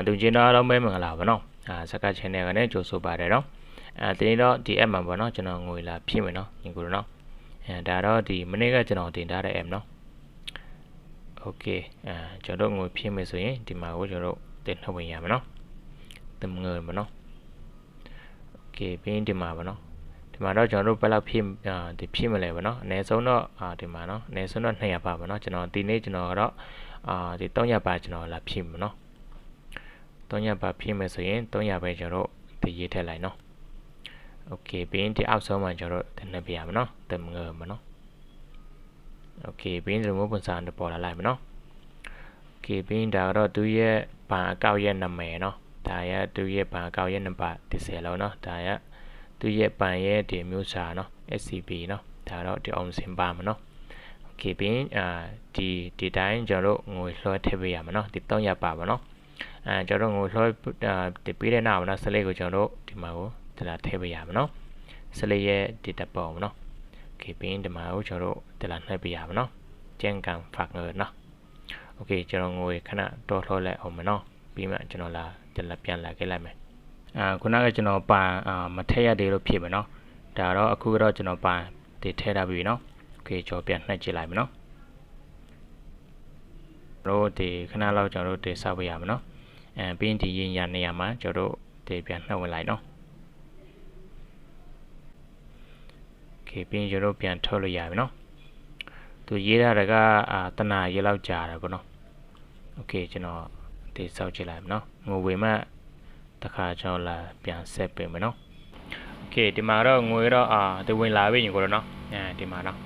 သူချင်းတော့လုံးမဲမင်္ဂလာပါနော်စကား channel ကနေကြိုဆိုပါတယ်နော်ဒီနေ့တော့ဒီ app မှာပေါ့နော်ကျွန်တော်ငွေလာဖြည့်မယ်နော်ညီကိုတို့နော်ဒါတော့ဒီမနေ့ကကျွန်တော်တင်ထားတဲ့ app နော် okay ကျွန်တော်ငွေဖြည့်မယ်ဆိုရင်ဒီမှာကိုကျွန်တော်တင်ထုတ်ဝင်ရမယ်နော်တင်ငွေပါနော် okay ပြီးရင်ဒီမှာပါနော်ဒီမှာတော့ကျွန်တော်တို့ဘယ်လောက်ဖြည့်ဒီဖြည့်မလဲပေါ့နော်အနည်းဆုံးတော့ဒီမှာနော်အနည်းဆုံးတော့200ပါပေါ့နော်ကျွန်တော်ဒီနေ့ကျွန်တော်ကတော့ဒီ300ပါကျွန်တော်လာဖြည့်မယ်နော်300ပါဖြည့်မယ်ဆိုရင်300ပဲကျွန်တော်ဒီရေးထည့်လိုက်နော်โอเคပြီးရင်ဒီအောက်ဆုံးမှာကျွန်တော်တင်နေပြရမယ်နော်တင်ငွေပါနော်โอเคပြီးရင်ဒီလိုပုံစံနဲ့ပေါ်လာလိုက်မယ်နော်โอเคပြီးရင်ဒါကတော့သူရဲ့ဘဏ်အကောင့်ရဲ့နာမည်နော်ဒါရဲ့သူရဲ့ဘဏ်အကောင့်ရဲ့နံပါတ်30လုံးနော်ဒါရဲ့သူရဲ့ဘဏ်ရဲ့ဒီမျိုးစာနော် SCB နော်ဒါတော့ဒီအောင်စင်ပါမယ်နော်โอเคပြီးရင်ဒီတိုင်းကျွန်တော်ငွေလွှဲထည့်ပေးရမယ်နော်ဒီ300ပါပါနော်ကျွန်တော်ငွေလွှဲဒီပေးတဲ့နောက်နော်စလေးကိုကျွန်တော်ဒီမှာကိုဒါထည့်ပေးရမယ်နော်စလေးရဲ့ data ပေါ်နော်โอเคပြီးရင်ဒီမှာကိုကျွန်တော်ဒါနှိပ်ပေးရမယ်နော်ကျန်ကန်ဖတ်ငွေနော်โอเคကျွန်တော်ငွေခဏတော့လွှဲလိုက်အောင်မယ်နော်ပြီးမှကျွန်တော်လာပြန်လာခဲ့လိုက်မယ်ခုနကကျွန်တော်ပါမထည့်ရသေးလို့ဖြစ်မယ်နော်ဒါတော့အခုကတော့ကျွန်တော်ပါဒီထည့်ထားပြီနော်โอเคကျွန်တော်ပြန်နှိပ်ကြည့်လိုက်မယ်နော်တို့ဒီခဏလောက်ကျွန်တော်တို့ဒီစောက်ပေးရမယ်နော်ပြီးရင်ဒီရင်ရနေရာမှာကျွန်တော်တို့ဒီပြန်နှိပ်ဝင်လိုက်နော်โอเคပြီးရင်ကျွန်တော်ပြန်ထုတ်လို့ရပြီနော်သူရေးထားတာကတနာရေးလောက်ကြာတယ်ပေါ့နော်โอเคကျွန်တော်ဒီစောက်ကြည့်လိုက်မယ်နော်ငွေဝင်မှတခါကျွန်တော်လာပြန်ဆက်ပေးမယ်နော်โอเคဒီမှာတော့ငွေတော့ဒီဝင်လာပြီညီကိုတော့နော်ဒီမှာနော်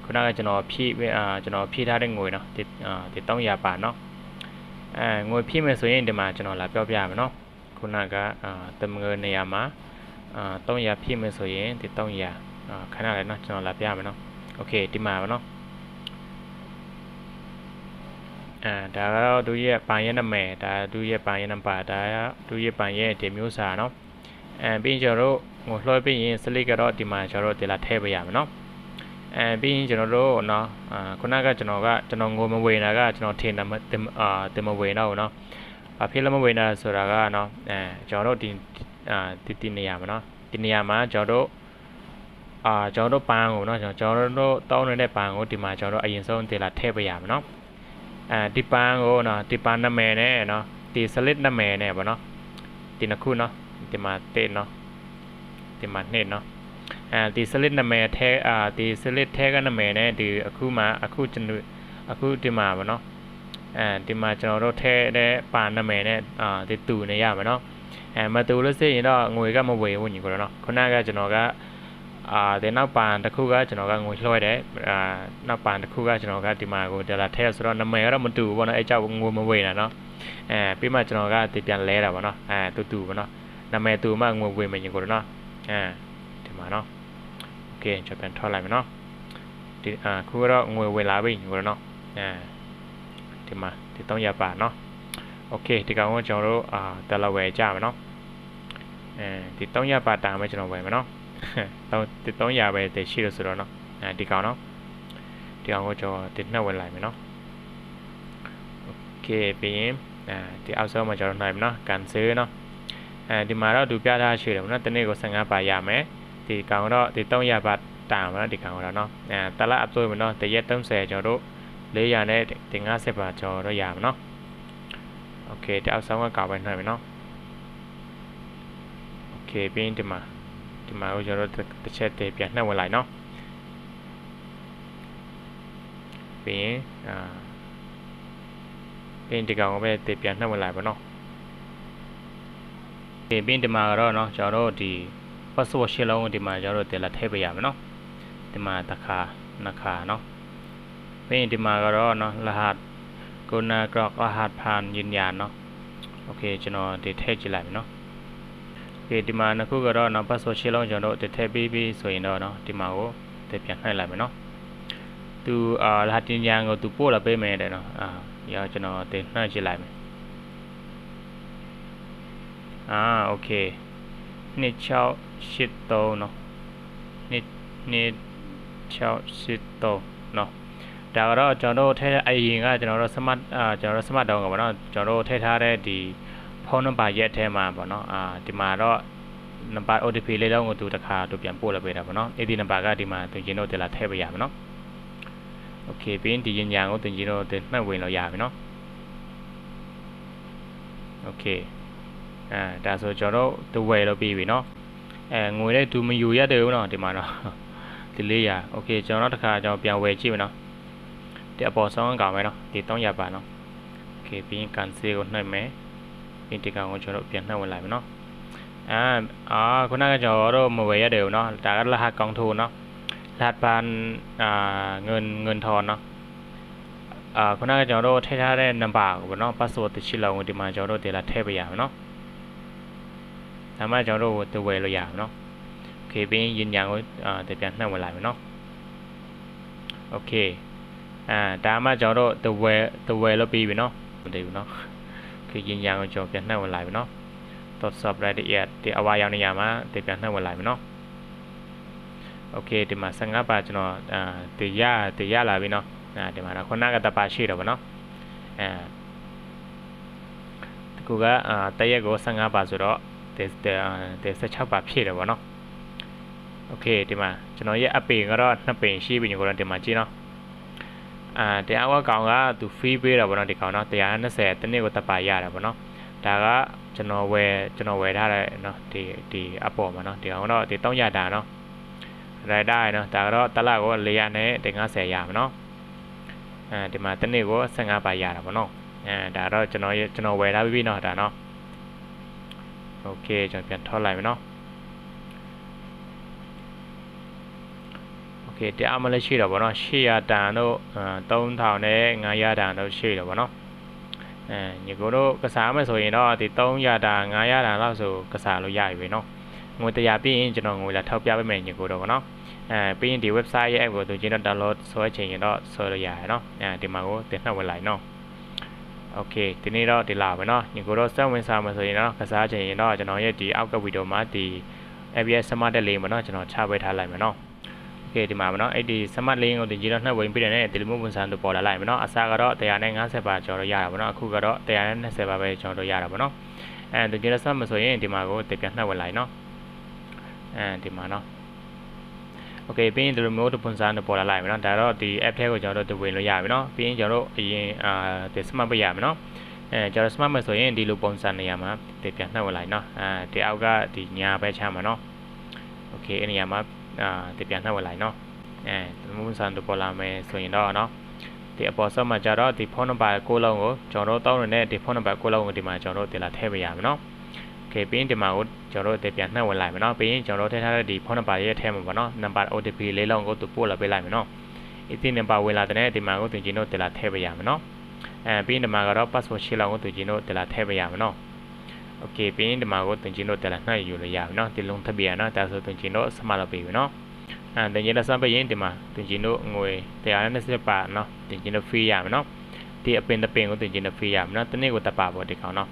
ခုနကကျွန်တော်ဖြည့်ထားတဲ့ငွေနော်ဒီ300ပါနော်ငွေဖြည့်မယ်ဆိုရင်ဒီမှာကျွန်တော်လာပြောပြရမယ်နော်ခုနကတမငွေနေရာမှာ300ဖြည့်မယ်ဆိုရင်ဒီ300ခဏလေးနော်ကျွန်တော်လာပြရမယ်နော်โอเคဒီမှာပါနော်ဒါကတော့သူရဲ့ဘဏ်ရဲ့နာမည်ဒါသူရဲ့ဘဏ်ရဲ့နံပါတ်ဒါသူရဲ့ဘဏ်ရဲ့ဒီမျိုးစာနော်ပြီးရင်ကျွန်တော်တို့ငွေလွှဲပြီးရင်စလိကတော့ဒီမှာကျွန်တော်တို့ဒီလာထည့်ပေးရမယ်နော်ပြီးရင်ကျွန်တော်တို့နော်ခုနကကျွန်တော်ငွေမဝေတာကကျွန်တော်ထင်တယ်တင်မဝေတော့ဘူးနော်ဘာဖြစ်လို့မဝေတာဆိုတာကနော်ကျွန်တော်တို့ဒီနေရာမှာနော်ဒီနေရာမှာကျွန်တော်တို့ဘဏ်ကိုနော်ကျွန်တော်တို့တောင်းနေတဲ့ဘဏ်ကိုဒီမှာကျွန်တော်တို့အရင်ဆုံးဒီလာထည့်ပေးရမယ်နော်ဒီပန်းကိုနော်ဒီပန်းနာမည်နဲ့နော်ဒီစလစ်နာမည်နဲ့ပေါ့နော်ဒီနှစ်ခုနော်ဒီမှာ1နော်ဒီမှာ2နော်ဒီစလစ်နာမည်ထဲဒီစလစ်ထဲကနာမည်နဲ့ဒီအခုဒီမှာပေါ့နော်ဒီမှာကျွန်တော်တို့ထဲတဲ့ပန်းနာမည်နဲ့ဒီတူနေရမှာနော်မတူလို့ဆိုရင်တော့ငွေကမဝေဘူးညီကိုနော်ခုနကကျွန်တော်ကဒီနောက်ပန်တစ်ခုကကျွန်တော်ကငွေလွှဲတယ်နောက်ပန်တစ်ခုကကျွန်တော်ကဒီမှာကိုဒေါ်လာထည့်ဆိုတော့နာမည်ကတော့မတူဘူးပေါ့နော်အဲကြောင့်ငွေမဝေတာနော်ပြီးမှကျွန်တော်ကဒီပြန်လဲတာပေါ့နော်တူပေါ့နော်နာမည်တူမှငွေဝေမယ်ညီကိုနော်ဒီမှာနော်โอเคကျွန်တော်ပြန်ထွက်လိုက်မယ်နော်ဒီခုကတော့ငွေဝင်လာပြီညီကိုနော်ဒီမှာဒီ300ပါနော်โอเคဒီကောင်ကကျွန်တော်တို့တယ်လဝယ်ကြမယ်နော်ဒီ300ပါတာမယ်ကျွန်တော်ဝယ်မယ်နော်300ပဲတည်ရှိလို့ဆိုတော့နော်ဒီကောင်နော်ဒီကောင်ကိုကျွန်တော်ဒီနှက်ဝင်လိုက်မယ်နော်โอเคပြီးရင်ဒီအောက်ဆုံးမှာကျွန်တော်နိုင်မယ်နော်ကန်ဆယ်နော်ဒီမှာတော့သူပြထားရှိတယ်ပေါ့နော်တနေ့ကို15ပါရမယ်ဒီကောင်တော့ဒီ300ပါတာမှာနော်ဒီကောင်တော့နော်တလအပ်ဆိုမယ်နော်တရက်30ကျွန်တော်တို့400နဲ့ဒီ50ပါကျွန်တော်တို့ရမယ်နော်โอเคဒီအောက်ဆုံးကကောက်ပဲနိုင်မယ်နော်โอเคပြီးရင်ဒီမှာကိုကျွန်တော်တို့တစ်ချက်တည်းပြန်နှက်ဝင်လိုက်နော်ပြီးရင်ဒီကောင်ကိုပဲတည်းပြန်နှက်ဝင်လိုက်ပါနော်ပြီးရင်ဒီမှာတော့နော်ကျွန်တော်တို့ဒီ password ရှင်းလုံးဒီမှာကျွန်တော်တို့တည်းလာထည့်ပေးရမယ်နော်ဒီမှာတစ်ခါနှစ်ခါနော်ပြီးရင်ဒီမှာကတော့နော်รหัสကိုနာကရหัสผ่านยืนยันနော်โอเคကျွန်တော်ဒီထည့်ကြည့်လိုက်မယ်နော်ဒီမှာနှစ်ခုကတော့နော် password ရှင်းလုံးကျွန်တော်တို့ထည့်ပြီးဆိုရင်တော့နော်ဒီမှာကိုတည်းပြန်နှိုက်လိုက်မယ်နော်သူရဟတ်တင်ညာကိုသူပို့လာပေးမယ်တဲ့နော်ရောကျွန်တော်တည်းနှိုက်ကြည့်လိုက်မယ်โอเค2683နော်2683နော်โ ဒါကတော့ကျွန်တော်တို့ထည့်တဲ့အရင်ကကျွန်တော်တို့ smart ကျွန်တော်တို့ smart တောင်းကပေါ့နော်ကျွန်တော်တို့ထည့်ထားတဲ့ဒီဖုန်းနံပါတ်ရက်ထဲမှာပေါ့နော်ဒီမှာတော့နံပါတ် OTP လေးတော့ကိုသူတစ်ခါသူပြန်ပို့လိုက်ပေးတာပေါ့နော်အဲ့ဒီနံပါတ်ကဒီမှာသူချင်းတို့တက်လာထည့်ပေးရမယ်နော်โอเคပြီးရင်ဒီညညာကိုသူချင်းတို့မှတ်ဝင်လို့ရပြီနော်โอเคဒါဆိုကျွန်တော်တို့သူဝယ်လို့ပြီးပြီနော်ငွေနဲ့သူမယူရတယ်ဘူးနော်ဒီမှာတော့ဒီလေးရโอเคကျွန်တော်တို့တစ်ခါကျွန်တော်ပြန်ဝယ်ကြည့်မယ်နော်ဒီအပေါ်ဆုံးကောင်မယ်နော်ဒီ300ပါနော်โอเคပြီးရင် cancel ကိုနှိပ်မယ်ပြီးဒီကောင်ကိုကျွန်တော်တို့ပြန်နှိပ်ဝင်လိုက်မယ်နော်ခုနကကျွန်တော်တို့မဝယ်ရတယ်ဘူးနော်ဒါကရဟတ်กองทุนเนาะรหัสผ่านเงินทอนเนาะခုနကကျွန်တော်တို့ထည့်ထားတဲ့နံပါတ်ကိုပေါ့နော် password တချိလောက်ကိုဒီမှာကျွန်တော်တို့တင်လာထည့်ပေးရမယ်နော်ဒါမှကျွန်တော်တို့ကိုဝယ်လို့ရမယ်နော်โอเคပြီးရင်ညံကိုတပြန်နှိပ်ဝင်လိုက်မယ်နော်โอเคဒါမှကျွန်တော်တို့ဝယ်လို့ပြီးပြီနော်မတည်ဘူးနော်โอเคညံကိုကျွန်တော်ပြန်နှိပ်ဝင်လိုက်ပြီနော်ตรวจสอบรายละเอียดที่เอาไว้ยาวในยามาติดပြန်နှိပ်ဝင်လိုက်ပြီနော်โอเคဒီမှာ15ပါကျွန်တော်တည်ရလာပြီနော်ဒီမှာတော့ခုနကတပါရှိတော့ဗောနော်ဒီကူကတရက်ကို15ပါဆိုတော့ဒီ16ပါဖြည့်တယ်ဗောနော်โอเคဒီမှာကျွန်တော်ရဲ့အပင်ကတော့2ပင်ရှိပြီညီကိုတော့ဒီမှာကြည့်နော်တရားဝကောင်ကသူ free ပေးတာဗောနော်ဒီကောင်နော်120တနေ့ကိုတပါရတယ်ဗောနော်ဒါကကျွန်တော်ဝယ်ထားတယ်เนาะဒီအပေါ်မှာเนาะဒီကောင်တော့ဒီ300တာเนาะရายได้เนาะဒါကတော့တစ်လကို400နဲ့50ရမှာเนาะဒီမှာတစ်နေ့ကို15ပါရတာပေါ့เนาะဒါတော့ကျွန်တော်ဝယ်ထားပြီเนาะဒါเนาะโอเคကျွန်တော်ပြန်ထောက်လိုက်မယ်เนาะโอเคတရားမလဲရှိတော့ဗောနော်800တန်တို့3000နဲ့900တန်တို့ရှိတော့ဗောနော်ညီကိုတို့ကစားမယ်ဆိုရင်တော့ဒီ300တန်900တန်လောက်ဆိုကစားလို့ရပြီเนาะငွေ100ပြီးရင်ကျွန်တော်ငွေလာထောက်ပြပေးမယ်ညီကိုတို့ဗောနော်ပြီးရင်ဒီ website ရဲ့ app ကိုသူကျွန်တော် download ဆွဲချင်ရင်တော့ဆွဲလို့ရတယ်เนาะဒီမှာကိုတင်နှက်ဝင်လိုက်เนาะโอเคဒီနေ့တော့ဒီလာပဲเนาะညီကိုတို့စက်ဝင်စားမယ်ဆိုရင်တော့ကစားချင်ရင်တော့ကျွန်တော်ရဲ့ဒီအောက်ကဗီဒီယိုမှာဒီ ABS Smart လေးမှာเนาะကျွန်တော်ချပေးထားလိုက်မယ်เนาะโอเคဒီမှာမเนาะအဲ့ဒီ Smart link ကိုတင်ကြည့်တော့နှက်ဝင်ပြီးတယ်နဲ့ဒီလိုမျိုးဝန်ဆောင်တို့ပေါ်လာလိုက်မယ်เนาะအစားကတော့150ပါကျော်တော့ရတာပေါ့เนาะအခုကတော့120ပါပဲကျော်တော့ရတာပေါ့เนาะဒီကြည့်တော့စမ်းမဆိုရင်ဒီမှာကိုတင်ပြန်နှက်ဝင်လိုက်เนาะဒီမှာเนาะโอเคပြီးရင်ဒီလိုမျိုးပုံစံနဲ့ပေါ်လာလိုက်မယ်เนาะဒါတော့ဒီ app ထဲကိုကျွန်တော်တို့ဝင်လို့ရပြီเนาะပြီးရင်ကျွန်တော်တို့အရင်ဒီ smart ပေးရမယ်เนาะကျွန်တော် smart မယ်ဆိုရင်ဒီလိုပုံစံနေရာမှာဒီပြန်နှိပ်ဝင်လိုက်เนาะဒီအောက်ကဒီညာဘက်ချမ်းမှာเนาะโอเคအဲ့နေရာမှာဒီပြန်နှိပ်ဝင်လိုက်เนาะဒီပုံစံတို့ပေါ်လာမယ်ဆိုရင်တော့เนาะဒီအပေါ်ဆုံးမှာကျတော့ဒီဖုန်းနံပါတ်6လုံးကိုကျွန်တော်တို့တောင်းနေတဲ့ဒီဖုန်းနံပါတ်6လုံးကိုဒီမှာကျွန်တော်တို့တင်လာထည့်ပေးရမယ်เนาะโอเคပြီးရင်ဒီမှာကိုကျွန်တော်တို့ပြန်နှိပ်ဝင်လိုက်မယ်เนาะပြီးရင်ကျွန်တော်တို့ထည့်ထားတဲ့ဒီဖုန်းနံပါတ်ရဲ့ထဲမှာပေါ့เนาะနံပါတ် OTP လေးလုံးကိုသူပို့လာပေးလိုက်မယ်เนาะဒီနံပါတ်ဝင်လာတဲ့ဒီမှာကိုသူကျွန်တော်တင်လာထည့်ပေးရမယ်เนาะပြီးရင်ဒီမှာကတော့ password ရှင်းလောက်ကိုသူကျွန်တော်တင်လာထည့်ပေးရမယ်เนาะโอเคပြီးရင်ဒီမှာကိုသူကျွန်တော်တင်လာနှိပ်ယူလို့ရပြီเนาะဒီလုံးထပ်ပြရเนาะဒါဆိုသူကျွန်တော်စမလောက်ပြီเนาะတင်ကျွန်တော်စမ်းပေးရင်ဒီမှာသူကျွန်တော်ငွေ120ပါเนาะတင်ကျွန်တော် free ရမယ်เนาะဒီအပင်ကိုသူကျွန်တော် free ရမယ်เนาะတနေ့ကိုတပါပေါ့ဒီကောင်เนาะ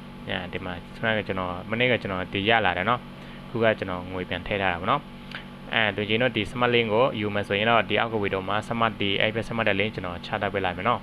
ဒီမှာဆွမ်းကကျွန်တော်မနေ့ကကျွန်တော်တည်ရလာတယ်เนาะခုကကျွန်တော်ငွေပြန်ထည့်ထားတာပေါ့เนาะသူကျွန်တော်ဒီ smart link ကိုယူမယ်ဆိုရင်တော့ဒီအောက်ကဗီဒီယိုမှာ smart ဒီ app smart link ကျွန်တော်ချထားပေးလိုက်မယ်เนาะ